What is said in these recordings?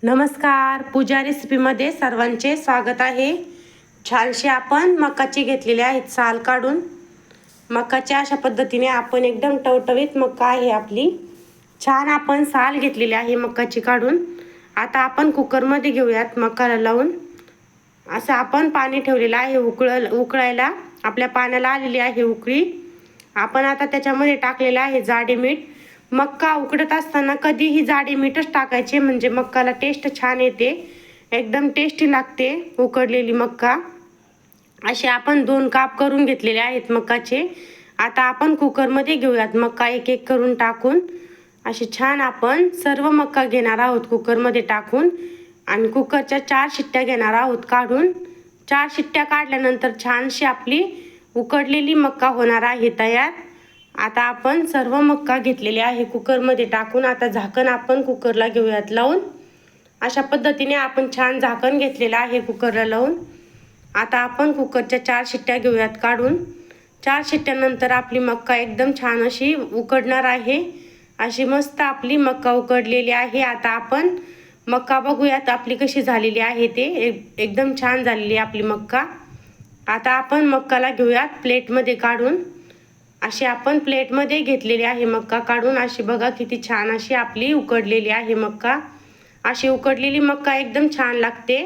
नमस्कार, पूजा रेसिपीमध्ये सर्वांचे स्वागत आहे। छानशी आपण मकाची घेतलेली आहेत साल काढून। मकाच्या अशा पद्धतीने आपण एकदम टवटवीत मका आहे आपली। छान आपण साल घेतलेली आहे मकाची काढून। आता आपण कुकरमध्ये घेऊयात मकाला लावून। असं आपण पाणी ठेवलेलं आहे उकळायला। आपल्या पाण्याला आलेली आहे उकळी। आपण आता त्याच्यामध्ये टाकलेलं आहे जाडे मीठ। मक्का उकडत असताना कधीही जाडे मीठच टाकायचे, म्हणजे मक्काला टेस्ट छान येते, एकदम टेस्टी लागते उकडलेली मक्का। असे आपण 2 काप करून घेतलेले आहेत मक्काचे। आता आपण कुकरमध्ये घेऊयात मक्का एक एक करून टाकून। असे छान आपण सर्व मक्का घेणार आहोत कुकरमध्ये टाकून आणि कुकरच्या 4 शिट्ट्या घेणार आहोत काढून। 4 शिट्ट्या काढल्यानंतर छानशी आपली उकडलेली मक्का होणार आहे तयार। आता आपण सर्व मक्का घेतलेले आहे कुकरमध्ये टाकून। आता झाकण आपण कुकरला घेऊयात लावून। अशा पद्धतीने आपण छान झाकण घेतलेलं आहे कुकरला लावून। आता आपण कुकरच्या 4 शिट्ट्या घेऊयात काढून। 4 शिट्ट्यानंतर आपली मक्का एकदम छान अशी उकडणार आहे। अशी मस्त आपली मक्का उकडलेली आहे। आता आपण मक्का बघूयात आपली कशी झालेली आहे ते। एकदम छान झालेली आपली मक्का। आता आपण मक्काला घेऊयात प्लेटमध्ये काढून। अशी आपण प्लेटमध्ये घेतलेली आहे मक्का काढून। अशी बघा किती छान अशी आपली उकडलेली आहे मक्का। अशी उकडलेली मक्का एकदम छान लागते,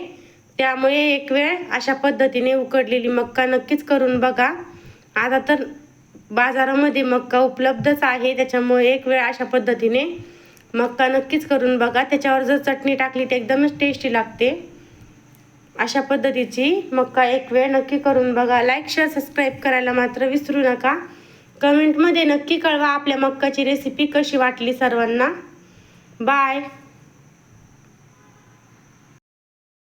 त्यामुळे एक वेळ अशा पद्धतीने उकडलेली मक्का नक्कीच करून बघा। आता तर बाजारामध्ये मक्का उपलब्धच आहे, त्याच्यामुळे एक वेळ अशा पद्धतीने मक्का नक्कीच करून बघा। त्याच्यावर जर चटणी टाकली तर एकदमच टेस्टी लागते। अशा पद्धतीची मक्का एक वेळ नक्की करून बघा। लाईक शेअर सबस्क्राईब करायला मात्र विसरू नका। कमेंटमध्ये नक्की कळवा आपल्या मक्काची रेसिपी कशी वाटली सर्वांना। बाय।